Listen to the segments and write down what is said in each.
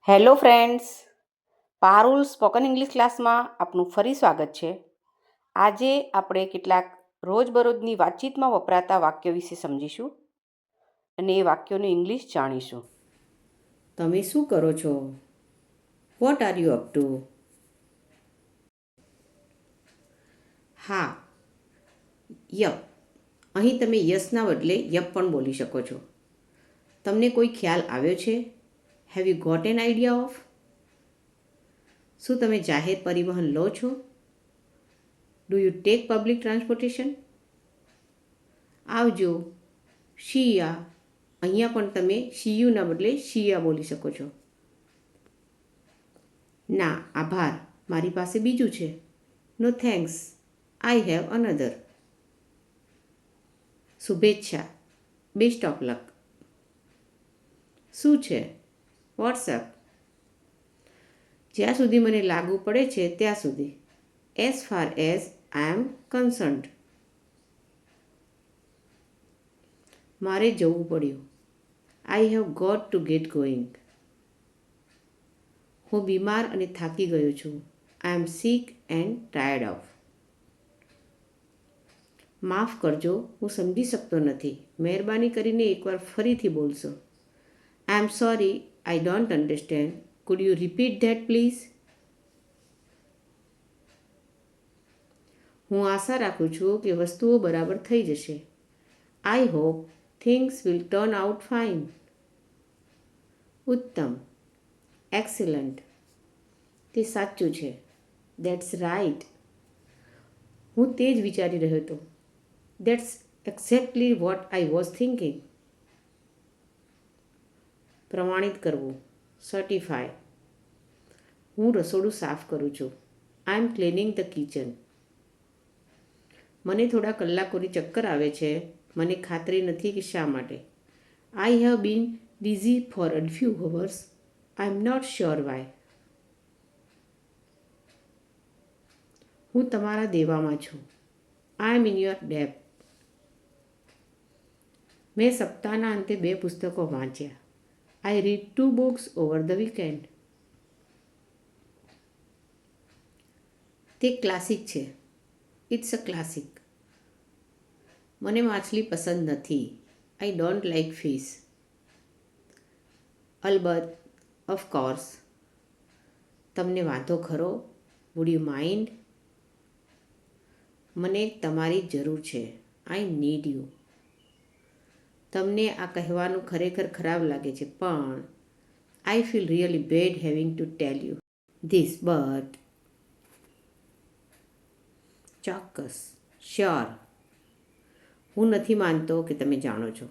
Hello friends, Parul spoken English ક્લાસમાં આપનું ફરી સ્વાગત છે. આજે આપણે કેટલાક રોજબરોજની વાતચીતમાં વપરાતા વાક્યો વિશે સમજીશું અને એ વાક્યોનું ઇંગ્લિશ જાણીશું. તમે શું કરો છો? What are you up to? હા, યપ. અહીં તમે યસના બદલે યપ પણ બોલી શકો છો. તમને કોઈ ખ્યાલ આવ્યો છે? Have you got an idea of? શું તમે જાહેર પરિવહન લો છો? Do you take public transportation? આવજો, શિયા. અહીંયા પણ તમે શિયુના બદલે શિયા બોલી શકો છો. ના, આભાર. મારી પાસે બીજું છે. No thanks, I have another. શુભેચ્છા, બેસ્ટ ઓફ લક. શું છે? વોટ્સઅપ. જ્યાં સુધી મને લાગુ પડે છે ત્યાં સુધી. As far as I am concerned. મારે જવું પડ્યું. I have got to get going. હું બીમાર અને થાકી ગયો છું. I am sick and tired of. માફ કરજો, હું સમજી શકતો નથી. મહેરબાની કરીને એકવાર ફરીથી બોલશો. I am sorry, I don't understand. Could you repeat that please? હું આશા રાખું છું કે વસ્તુઓ બરાબર થઈ જશે. I hope things will turn out fine. ઉત્તમ, એક્સેલન્ટ. તે સાચું છે. That's right. હું તે જ વિચારી રહ્યો હતો. That's exactly what I was thinking. પ્રમાણિત કરવું, સર્ટિફાય. હું રસોડું સાફ કરું છું. I am cleaning the kitchen. મને થોડા કલાકોની ચક્કર આવે છે. મને ખાતરી નથી કે શા માટે. I have been dizzy for a few hours. I am not sure why. હું તમારા દેવામાં છું. I am in your debt. મેં સપ્તાહના અંતે 2 પુસ્તકો વાંચ્યા. I read 2 books over the weekend. તે ક્લાસિક છે. It's a classic. મને માછલી પસંદ નથી. I don't like fish. અલબત્ત, ઓફકોર્સ. તમને વાંધો ખરો? Would you mind? મને તમારી જરૂર છે. I need you. તમને આ કહેવાનું ખરેખર ખરાબ લાગે છે, પણ I feel really bad having to tell you this but. ચોક્કસ, શ્યોર. હું નથી માનતો કે તમે જાણો છો.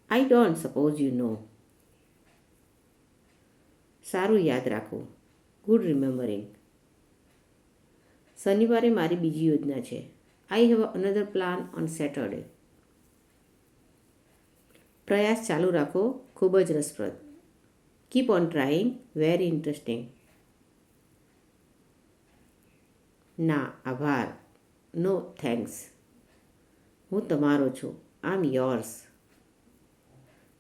I don't suppose you know. સારું યાદ રાખવું. Good remembering. શનિવારે મારી બીજી યોજના છે. I have another plan on Saturday. પ્રયાસ ચાલુ રાખો. ખૂબ જ રસપ્રદ. Keep on trying. Very interesting. ના, આભાર. No thanks. હું તમારો છું. I M yours.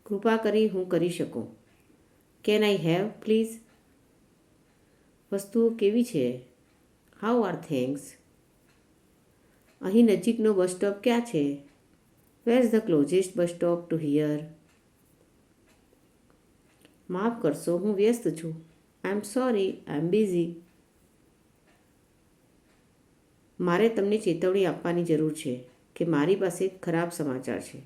કૃપા કરી હું કરી શકું. Can I have please? વસ્તુઓ કેવી છે? How are things? અહીં નજીકનો બસ સ્ટોપ ક્યાં છે? Where is the closest bus stop to here? માફ કરશો, હું વ્યસ્ત છું. I am sorry, I am busy. મારે તમને ચેતવણી આપવાની જરૂર છે કે મારી પાસે ખરાબ સમાચાર છે.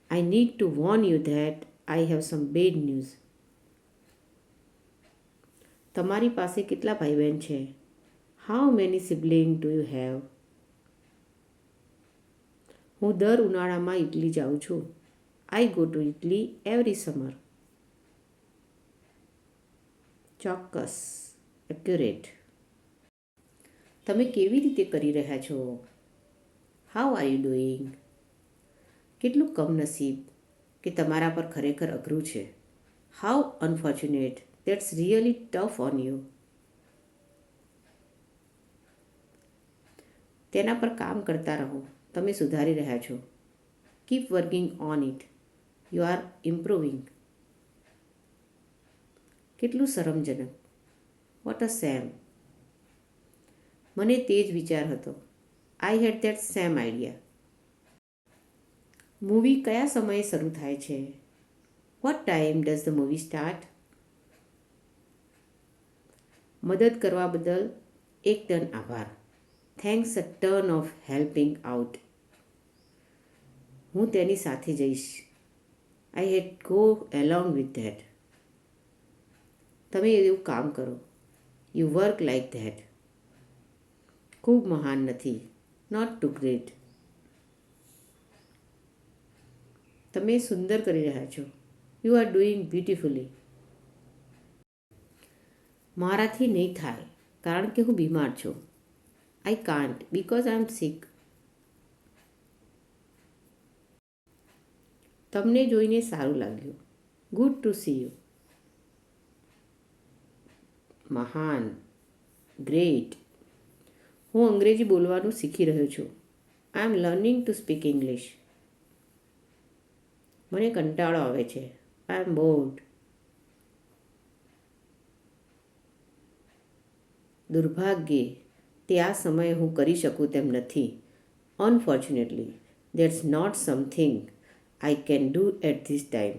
I need to Warne you that I have sum bad news. તમારી પાસે કેટલા ભાઈ બહેન છે? How many sibling do you have? હું દર ઉનાળામાં ઇટલી જાઉં છું. I go to Italy every summer. ચોક્કસ, એક્યુરેટ. તમે કેવી રીતે કરી રહ્યા છો? How are you doing? કેટલું કમનસીબ કે તમારા પર ખરેખર અઘરું છે. How unfortunate that's really tough on you. તેના પર કામ કરતા રહો. તમે સુધારી રહ્યા છો. Keep working on it. You are improving. કેટલું શરમજનક. What a shame. મને તે જ વિચાર હતો. I had that same idea. Movie કયા સમયે શરૂ થાય છે? What time does the movie start? મદદ કરવા બદલ એકદમ આભાર. Thanks a turn of helping out. હું તેની સાથે જઈશ. I had go along with that. તમે એવું કામ કરો. You work like that. ખૂબ મહાન નથી. Not too great. તમે સુંદર કરી રહ્યા છો. You are doing beautifully. મારાથી નહીં થાય કારણ કે હું બીમાર છું. I can't because I am sick. તમને જોઈને સારું લાગ્યું. Good to see you. મહાન. ગ્રેટ. હું અંગ્રેજી બોલવાનું શીખી રહ્યો છું. I am learning to speak English. મને કંટાળો આવે છે. આઈ એમ બોર્ડ. દુર્ભાગ્યે તે આ સમયે હું કરી શકું તેમ નથી. Unfortunately that's not something I can do at this time.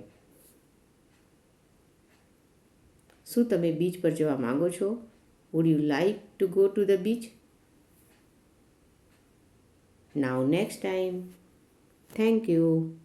શું તમે બીચ પર જવા માંગો છો? Would you like to go to the beach? Now next time. Thank you.